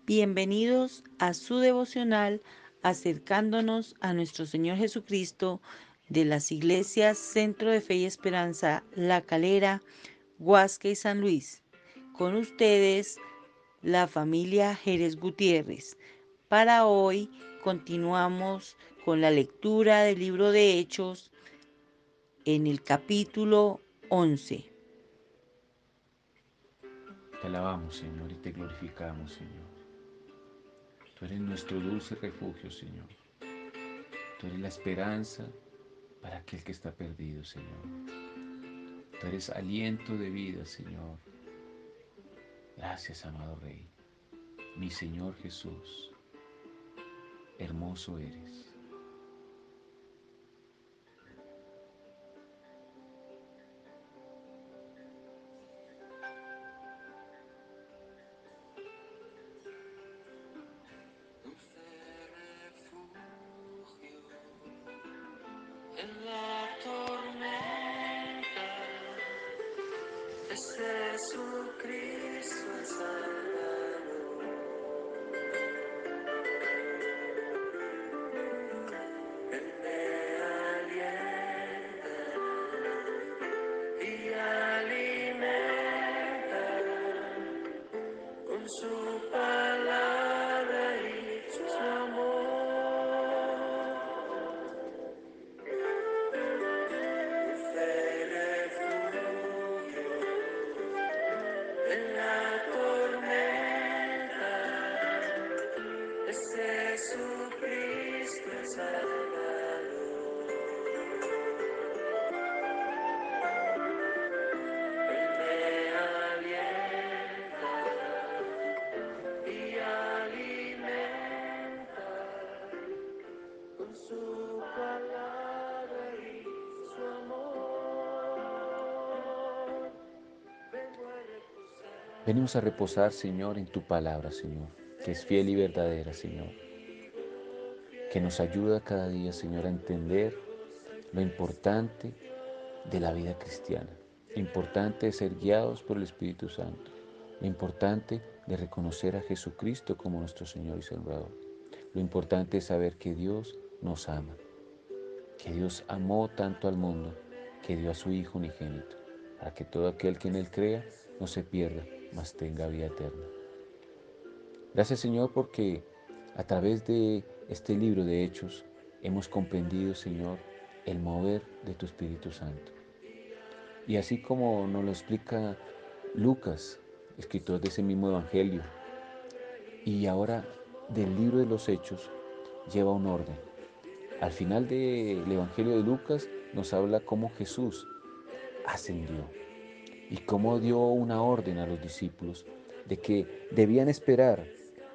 Bienvenidos a su devocional acercándonos a nuestro Señor Jesucristo de las iglesias Centro de Fe y Esperanza, La Calera, Guasque y San Luis. Con ustedes, la familia Jerez Gutiérrez. Para hoy continuamos con la lectura del libro de Hechos en el capítulo 11. Te alabamos, Señor, y te glorificamos, Señor. Tú eres nuestro dulce refugio, Señor. Tú eres la esperanza para aquel que está perdido, Señor. Tú eres aliento de vida, Señor. Gracias, amado Rey. Mi Señor Jesús, hermoso eres. En la tormenta es Jesucristo el Salvador. Él me alienta y alimenta con su palabra y su amor. Dulce refugio en la tormenta es Jesucristo el Salvador. Él me alienta y alimenta con su palabra y su amor. Vengo a reposar. Venimos a reposar, Señor, en tu palabra, Señor, que es fiel y verdadera, Señor, que nos ayuda cada día, Señor, a entender lo importante de la vida cristiana, lo importante de ser guiados por el Espíritu Santo, lo importante de reconocer a Jesucristo como nuestro Señor y Salvador, lo importante es saber que Dios nos ama, que Dios amó tanto al mundo que dio a su Hijo unigénito, para que todo aquel que en Él crea no se pierda, mas tenga vida eterna. Gracias, Señor, porque a través de este libro de Hechos hemos comprendido, Señor, el mover de tu Espíritu Santo. Y así como nos lo explica Lucas, escritor de ese mismo Evangelio, y ahora del libro de los Hechos lleva un orden. Al final del Evangelio de Lucas nos habla cómo Jesús ascendió y cómo dio una orden a los discípulos de que debían esperar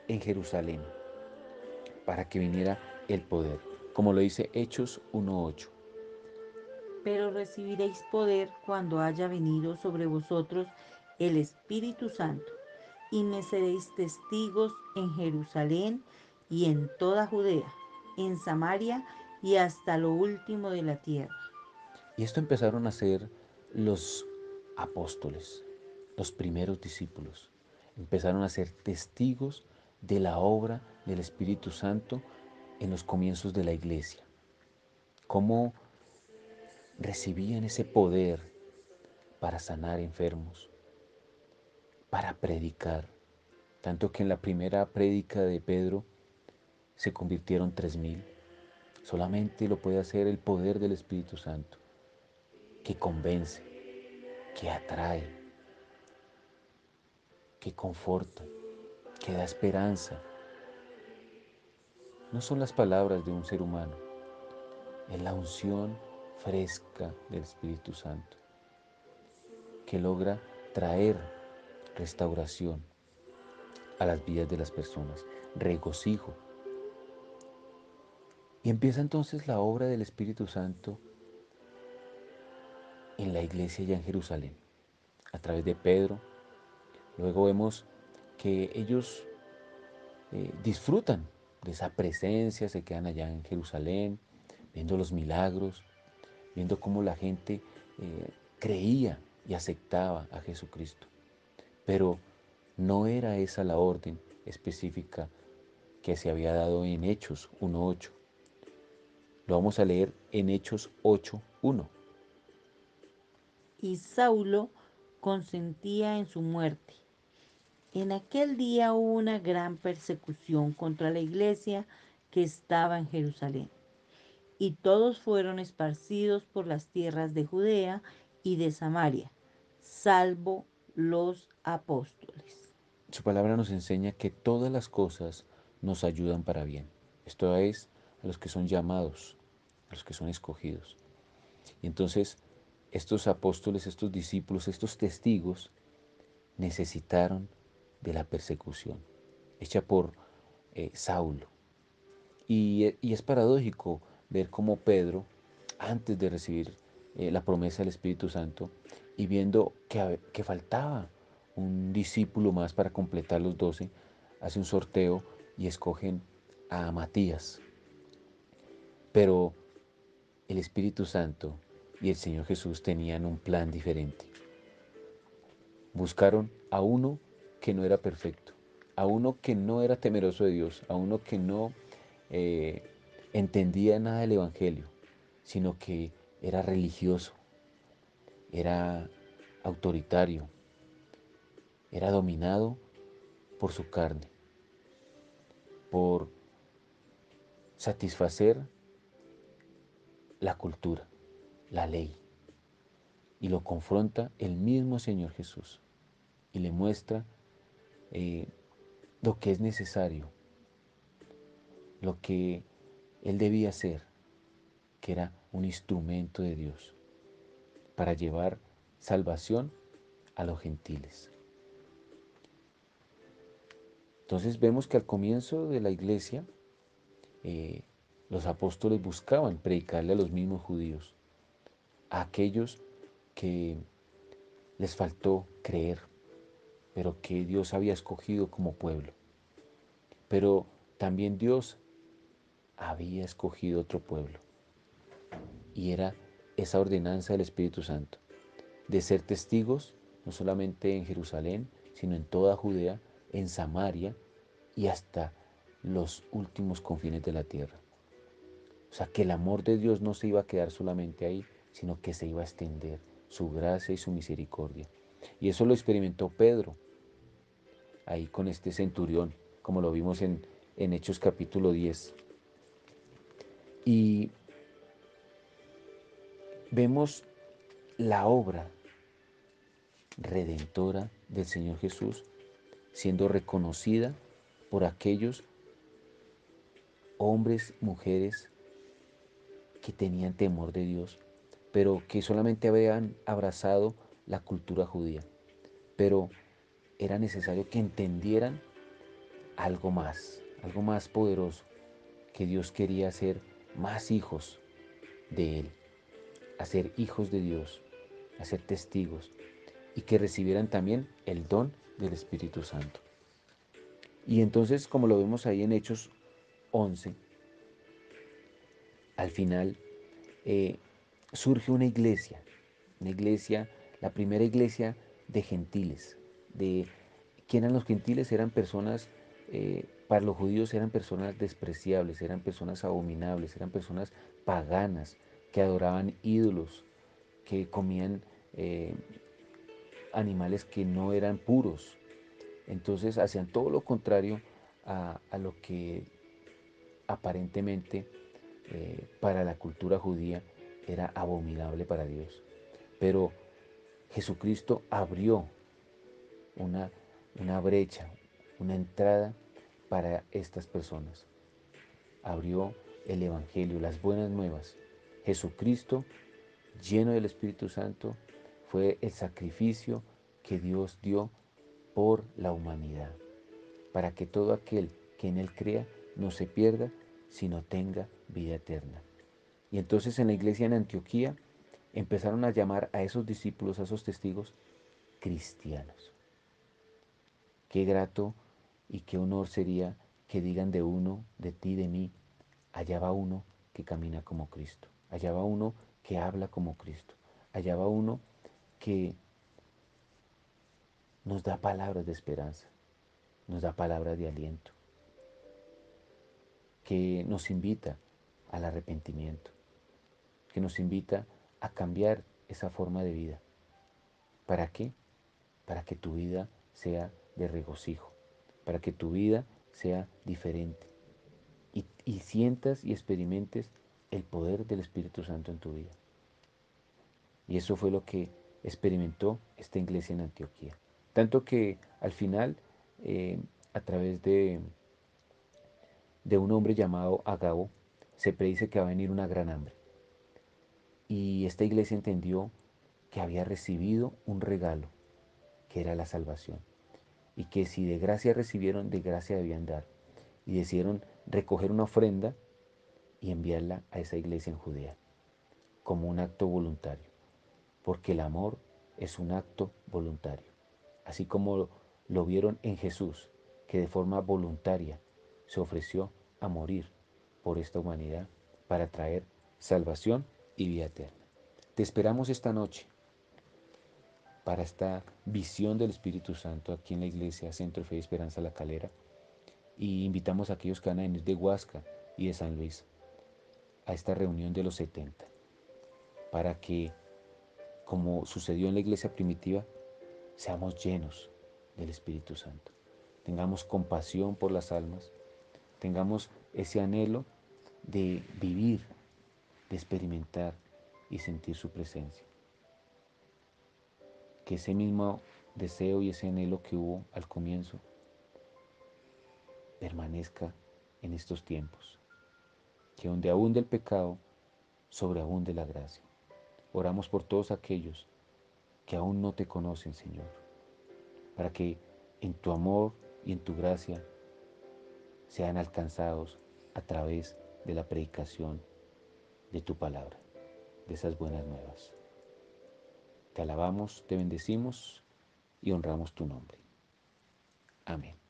en Jerusalén para que viniera el poder, como lo dice Hechos 1:8. Pero recibiréis poder cuando haya venido sobre vosotros el Espíritu Santo, y me seréis testigos en Jerusalén y en toda Judea, en Samaria y hasta lo último de la tierra. Y esto empezaron a hacer los apóstoles, los primeros discípulos. Empezaron a ser testigos de la obra del Espíritu Santo en los comienzos de la iglesia. Cómo recibían ese poder para sanar enfermos, para predicar. Tanto que en la primera prédica de Pedro se convirtieron 3000. Solamente lo puede hacer el poder del Espíritu Santo, que convence, que atrae, que conforta, que da esperanza. No son las palabras de un ser humano, es la unción fresca del Espíritu Santo, que logra traer restauración a las vidas de las personas, regocijo. Y empieza entonces la obra del Espíritu Santo en la iglesia ya en Jerusalén, a través de Pedro. Luego vemos que ellos disfrutan de esa presencia, se quedan allá en Jerusalén, viendo los milagros, viendo cómo la gente creía y aceptaba a Jesucristo. Pero no era esa la orden específica que se había dado en Hechos 1.8. Lo vamos a leer en Hechos 8.1. Y Saulo consentía en su muerte. En aquel día hubo una gran persecución contra la iglesia que estaba en Jerusalén, y todos fueron esparcidos por las tierras de Judea y de Samaria, salvo los apóstoles. Su palabra nos enseña que todas las cosas nos ayudan para bien. Esto es, a los que son llamados, a los que son escogidos. Y entonces, estos apóstoles, estos discípulos, estos testigos necesitaron de la persecución hecha por Saulo. Y es paradójico ver cómo Pedro, antes de recibir la promesa del Espíritu Santo, y viendo que faltaba un discípulo más para completar los 12, hace un sorteo y escogen a Matías. Pero el Espíritu Santo y el Señor Jesús tenían un plan diferente. Buscaron a uno que no era perfecto, a uno que no era temeroso de Dios, a uno que no eh, entendía nada del Evangelio, sino que era religioso, era autoritario, era dominado por su carne, por satisfacer la cultura, la ley. Y lo confronta el mismo Señor Jesús y le muestra eh, lo que es necesario, lo que él debía ser, que era un instrumento de Dios para llevar salvación a los gentiles. Entonces vemos que al comienzo de la iglesia eh, los apóstoles buscaban predicarle a los mismos judíos, a aquellos que les faltó creer, pero que Dios había escogido como pueblo. Pero también Dios había escogido otro pueblo, y era esa ordenanza del Espíritu Santo, de ser testigos no solamente en Jerusalén, sino en toda Judea, en Samaria y hasta los últimos confines de la tierra. O sea, que el amor de Dios no se iba a quedar solamente ahí, sino que se iba a extender su gracia y su misericordia. Y eso lo experimentó Pedro ahí con este centurión, como lo vimos en Hechos capítulo 10. Y vemos la obra redentora del Señor Jesús siendo reconocida por aquellos hombres, mujeres que tenían temor de Dios, pero que solamente habían abrazado la cultura judía. Pero era necesario que entendieran algo más poderoso, que Dios quería hacer más hijos de Él, hacer hijos de Dios, hacer testigos, y que recibieran también el don del Espíritu Santo. Y entonces, como lo vemos ahí en Hechos 11, al final eh, surge una iglesia, la primera iglesia de gentiles. ¿Quién eran los gentiles? Eran personas, para los judíos eran personas despreciables, eran personas abominables, eran personas paganas, que adoraban ídolos, que comían animales que no eran puros. Entonces hacían todo lo contrario a lo que aparentemente para la cultura judía era abominable para Dios. Pero Jesucristo abrió una, una brecha, una entrada para estas personas. Abrió el Evangelio, las buenas nuevas. Jesucristo, lleno del Espíritu Santo, fue el sacrificio que Dios dio por la humanidad, para que todo aquel que en Él crea no se pierda, sino tenga vida eterna. Y entonces en la iglesia en Antioquía empezaron a llamar a esos discípulos, a esos testigos, cristianos. Qué grato y qué honor sería que digan de uno, de ti, de mí, allá va uno que camina como Cristo, allá va uno que habla como Cristo, allá va uno que nos da palabras de esperanza. nos da palabras de aliento, que nos invita al arrepentimiento, que nos invita a cambiar esa forma de vida. ¿Para qué? Para que tu vida sea de regocijo, para que tu vida sea diferente y sientas y experimentes el poder del Espíritu Santo en tu vida. Y eso fue lo que experimentó esta iglesia en Antioquía. Tanto que al final, a través de un hombre llamado Agabo, se predice que va a venir una gran hambre. Y esta iglesia entendió que había recibido un regalo, que era la salvación. Y que si de gracia recibieron, de gracia debían dar. Y decidieron recoger una ofrenda y enviarla a esa iglesia en Judea, como un acto voluntario. Porque el amor es un acto voluntario. Así como lo vieron en Jesús, que de forma voluntaria se ofreció a morir por esta humanidad para traer salvación y vida eterna. Te esperamos esta noche para esta visión del Espíritu Santo aquí en la iglesia Centro de Fe y Esperanza La Calera, y invitamos a aquellos que van a venir de Huasca y de San Luis a esta reunión de los 70 para que, como sucedió en la iglesia primitiva, seamos llenos del Espíritu Santo, tengamos compasión por las almas, tengamos ese anhelo de vivir, de experimentar y sentir su presencia. Que ese mismo deseo y ese anhelo que hubo al comienzo permanezca en estos tiempos. Que donde abunde el pecado, sobreabunde la gracia. Oramos por todos aquellos que aún no te conocen, Señor, para que en tu amor y en tu gracia sean alcanzados a través de la predicación de tu palabra, de esas buenas nuevas. Te alabamos, te bendecimos y honramos tu nombre. Amén.